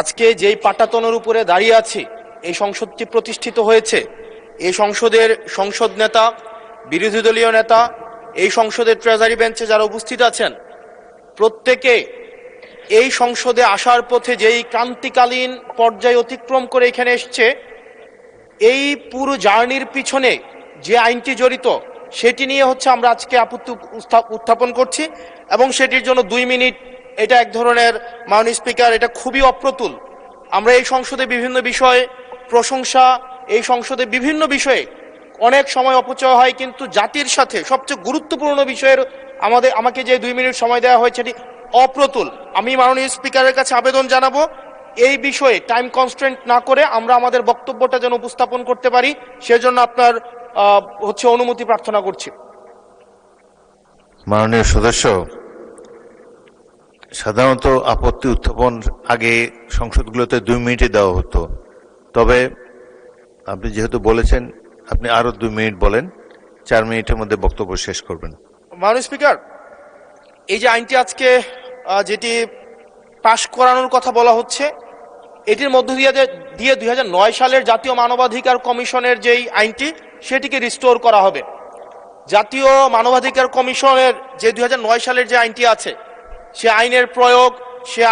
আজকে যেই পাটাতনের উপরে দাঁড়িয়ে আছি, এই সংসদটি প্রতিষ্ঠিত হয়েছে, এই সংসদের সংসদ নেতা, বিরোধী দলীয় নেতা, এই সংসদের ট্রেজারি বেঞ্চে যারা উপস্থিত আছেন, প্রত্যেকে এই সংসদে আসার পথে যেই ক্রান্তিকালীন পর্যায় অতিক্রম করে এখানে এসছে, এই পুরো জার্নির পিছনে যে আইনটি জড়িত সেটি নিয়ে হচ্ছে আমরা আজকে আপত্তি উত্থাপন করছি। এবং সেটির জন্য 2 মিনিট, এটা এক ধরনের, মাননীয় স্পিকার, এটা খুবই অপ্রতুল। আমরা এই সংসদে বিভিন্ন বিষয়ে প্রশংসা, এই সংসদে বিভিন্ন বিষয়ে অনেক সময় অপচয় হয়, কিন্তু জাতির সাথে সবচেয়ে গুরুত্বপূর্ণ বিষয়ের আমাকে যে 2 মিনিট সময় দেওয়া হয়েছে এটি অপ্রতুল। আমি মাননীয় স্পিকারের কাছে আবেদন জানাবো, এই বিষয়ে টাইম কনস্ট্রেন্ট না করে আমরা আমাদের বক্তব্যটা যেন উপস্থাপন করতে পারি, সেজন্য আপনার অনুমতি প্রার্থনা করছি। মাননীয় সদস্য, সাধারণত আপত্তি উত্থাপন আগে সংসদগুলোতে 2 মিনিটে দেওয়া হতো, তবে আপনি যেহেতু বলেছেন আপনি আরো 2 মিনিট বলেন, 4 মিনিটের মধ্যে বক্তব্য শেষ করবেন। মাননীয় স্পিকার, এই যে আইনটি আজকে যেটি পাশ করানোর কথা বলা হচ্ছে, এটির মধ্য দিয়ে 2009 সালের জাতীয় মানবাধিকার কমিশনের যেই আইনটি সেটিকে রিস্টোর করা হবে। জাতীয় মানবাধিকার কমিশনের যে 2009 সালের যে আইনটি আছে, সে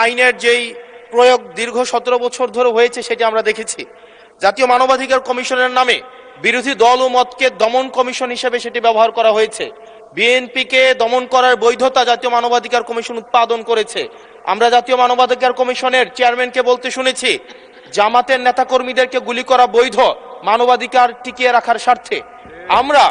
আইনের যেই প্রয়োগ দীর্ঘ 17 বছর ধরে হয়েছে সেটি আমরা দেখেছি। জাতীয় মানবাধিকার কমিশনের নামে বিরোধী দল ও মতকে দমন কমিশন হিসেবে সেটি ব্যবহার করা হয়েছে। বিএনপিকে দমন করার বৈধতা জাতীয় মানবাধিকার কমিশন উৎপাদন করেছে। আমরা জাতীয় মানবাধিকার কমিশনের চেয়ারম্যানকে বলতে শুনেছি, জামাতের নেতাকর্মীদেরকে গুলি করা বৈধ মানবাধিকার টিকিয়ে রাখার স্বার্থে। আমরা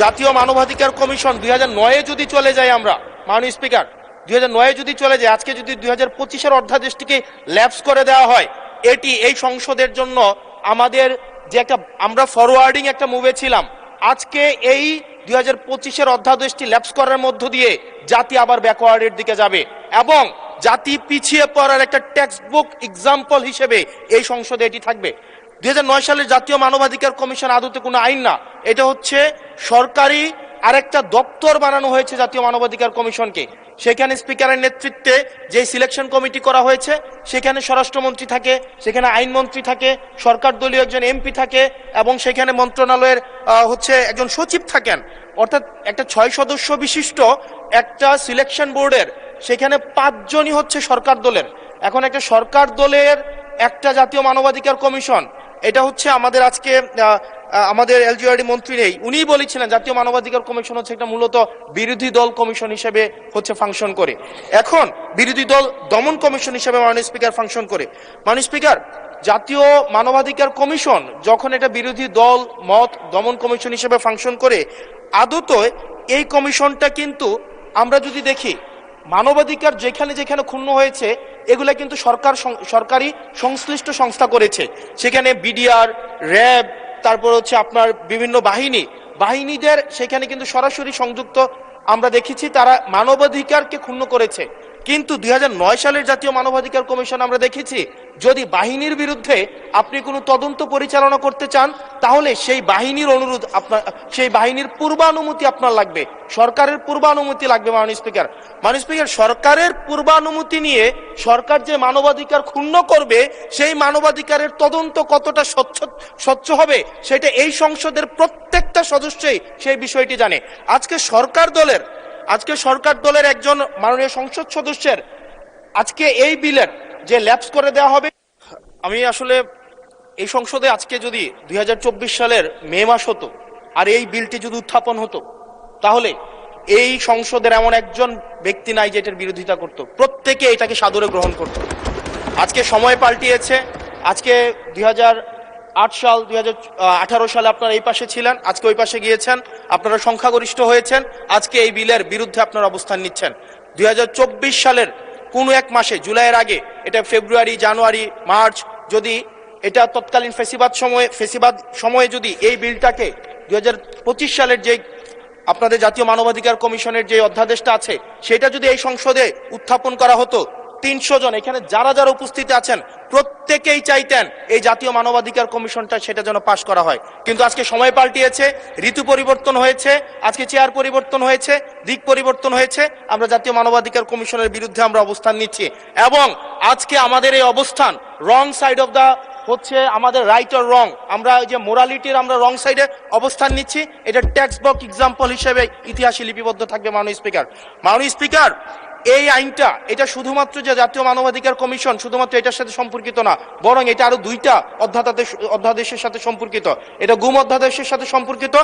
জাতীয় মানবাধিকার কমিশন 2009-এ যদি চলে যাই, আমরা মাননীয় স্পিকার 2009-এ যদি চলে যায়, আজকে যদি 2025-এর অধ্যাদেশটিকে ল্যাপস করে দেওয়া হয়, এটি এই সংসদের জন্য আমাদের যে আমরা ফরওয়ার্ডিং একটা মুভে ছিলাম, আজকে এই 2025-এর অধ্যাদেশটি ল্যাপস করার মধ্য দিয়ে জাতি আবার ব্যাকওয়ার্ডের দিকে যাবে এবং জাতি পিছিয়ে পড়ার একটা টেক্সট বুক এক্সাম্পল হিসেবে এই সংসদে এটি থাকবে। 2009 সালের জাতীয় মানবাধিকার কমিশন আদতে কোনো আইন না, এটা হচ্ছে সরকারি আরেকটা দপ্তর বানানো হয়েছে জাতীয় মানবাধিকার কমিশনকে। সেখানে স্পিকারের নেতৃত্বে যে সিলেকশন কমিটি করা হয়েছে, সেখানে স্বরাষ্ট্রমন্ত্রী থাকে, সেখানে আইনমন্ত্রী থাকে, সরকার দলীয় একজন এমপি থাকে এবং সেখানে মন্ত্রণালয়ের একজন সচিব থাকেন। অর্থাৎ একটা 6 সদস্য বিশিষ্ট একটা সিলেকশন বোর্ডের সেখানে 5 জনই হচ্ছে সরকার দলের। এখন একটা সরকার দলের একটা জাতীয় মানবাধিকার কমিশন, এটা হচ্ছে আমাদের আজকে আমাদের এলজিআরডি মন্ত্রী নেই, উনিই বলেছিলেন জাতীয় মানবাধিকার কমিশন হচ্ছে একটা মূলত বিরোধী দল কমিশন হিসেবে ফাংশন করে। এখন বিরোধী দল দমন কমিশন হিসেবে মাননীয় স্পিকার ফাংশন করে। মাননীয় স্পিকার, জাতীয় মানবাধিকার কমিশন যখন এটা বিরোধী দল মত দমন কমিশন হিসেবে ফাংশন করে, আদতে এই কমিশনটা কিন্তু আমরা যদি দেখি, মানবাধিকার যেখানে যেখানে ক্ষুণ্ণ হয়েছে এগুলা কিন্তু সরকারি সংশ্লিষ্ট সংস্থা করেছে। সেখানে বিডিআর, র্যাব, তারপর আপনার বিভিন্ন বাহিনীদের সেখানে কিন্তু সরাসরি সংযুক্ত আমরা দেখেছি, তারা মানবাধিকারকে ক্ষুণ্ণ করেছে। কিন্তু 2009 সালের জাতীয় মানবাধিকার কমিশন আমরা দেখেছি, যদি বাহিনীর বিরুদ্ধে আপনি কোনো তদন্ত পরিচালনা করতে চান, তাহলে সেই বাহিনীর সেই বাহিনীর পূর্বানুমতি আপনার লাগবে, সরকারের পূর্বানুমতি লাগবে। মাননীয় স্পিকার, সরকারের পূর্বানুমতি নিয়ে সরকার যে মানবাধিকার ক্ষুণ্ণ করবে, সেই মানবাধিকারের তদন্ত কতটা স্বচ্ছ হবে সেটা এই সংসদের প্রত্যেকটা সদস্যই সেই বিষয়টি জানে। আজকে সরকার দলের একজন মাননীয় সংসদ সদস্যের আজকে এই বিলের যে ল্যাপস করে দেওয়া হবে, আমি আসলে এই সংসদে আজকে যদি 2024 সালের মে মাস হতো আর এই বিলটি যদি উত্থাপন হতো, তাহলে এই সংসদের এমন একজন ব্যক্তি নাই যে এটার বিরোধিতা করত, প্রত্যেকে এটাকে সাদরে গ্রহণ করত। আজকে সময় পাল্টিয়েছে। আজকে 2008 সাল, 2018 সালে আপনারা এই পাশে ছিলেন, আজকে ওই পাশে গিয়েছেন, আপনারা সংখ্যাগরিষ্ঠ হয়েছেন, আজকে এই বিলের বিরুদ্ধে আপনারা অবস্থান নিচ্ছেন। 2024 সালের কোন এক মাসে, জুলাইয়ের আগে, এটা ফেব্রুয়ারি, জানুয়ারি, মার্চ, যদি এটা তৎকালীন ফেসিবাদ সময়ে যদি এই বিলটাকে 2025 সালের যে আপনাদের জাতীয় মানবাধিকার কমিশনের যে অধ্যাদেশটা আছে সেটা যদি এই সংসদে উত্থাপন করা হতো, 300 জন এখানে যারা যারা উপস্থিত আছেন প্রত্যেকেই চাইতেন এই জাতীয় মানবাধিকার কমিশনটা সেটা যেন পাশ করা হয়, কিন্তু আজকে সময় পাল্টিয়েছে, ঋতু পরিবর্তন হয়েছে, আজকে চেয়ার পরিবর্তন হয়েছে, দিক পরিবর্তন হয়েছে, আমরা জাতীয় মানবাধিকার কমিশনের বিরুদ্ধে আমরা অবস্থান নিচ্ছি। এবং আজকে আমাদের এই অবস্থান রং সাইড অফ দা হচ্ছে আমাদের রাইট অর রং, আমরা যে মোরালিটির আমরা রং সাইডে অবস্থান নিচ্ছি, এটা টেক্সট বুক এক্সাম্পল হিসেবে ইতিহাসে লিপিবদ্ধ থাকবে। মাননীয় স্পিকার, মাননীয় স্পিকার, এই আইনটা এটা শুধুমাত্র যে জাতীয় মানবাধিকার কমিশন শুধুমাত্র এটার সাথে সম্পর্কিত না, বরং এটা আরো 2টা অধ্যাদেশের সাথে সম্পর্কিত। এটা গুম অধ্যাদেশের সাথে সম্পর্কিত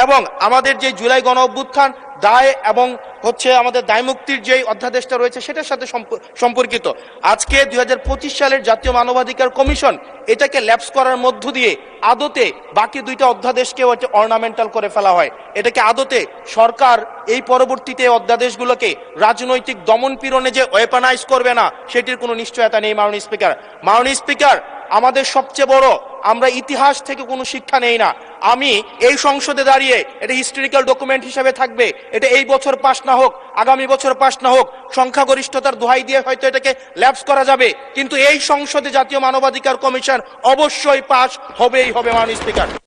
এবং আমাদের যে জুলাই গণ অভ্যুত্থান দায় এবং হচ্ছে আমাদের দায় মুক্তির যে অধ্যাদেশটা রয়েছে সেটার সাথে সম্পর্কিত। আজকে 2025 সালের জাতীয় মানবাধিকার কমিশন এটাকে ল্যাপস করার মধ্য দিয়ে আদতে বাকি 2টা অধ্যাদেশকে অর্নামেন্টাল করে ফেলা হয়। এটাকে আদতে সরকার এই পরবর্তীতে অধ্যাদেশগুলোকে রাজনৈতিক দমন পীড়নে যে ওয়েপনাইজ করবে না সেটির কোনো নিশ্চয়তা নেই। মাননীয় স্পিকার, মাননীয় স্পিকার, আমাদের সবচেয়ে বড়, আমরা ইতিহাস থেকে কোনো শিক্ষা নেই না। আমি এই সংসদে দাঁড়িয়ে এটা হিস্টোরিক্যাল ডকুমেন্ট হিসেবে থাকবে, এটা এই বছর পাস না হোক, আগামী বছর পাস না হোক, সংখ্যাগরিষ্ঠতার দোহাই দিয়ে হয়তো এটাকে ল্যাপস করা যাবে, কিন্তু এই সংসদে জাতীয় মানবাধিকার কমিশন অবশ্যই পাস হবেই হবে। মাননীয় স্পিকার।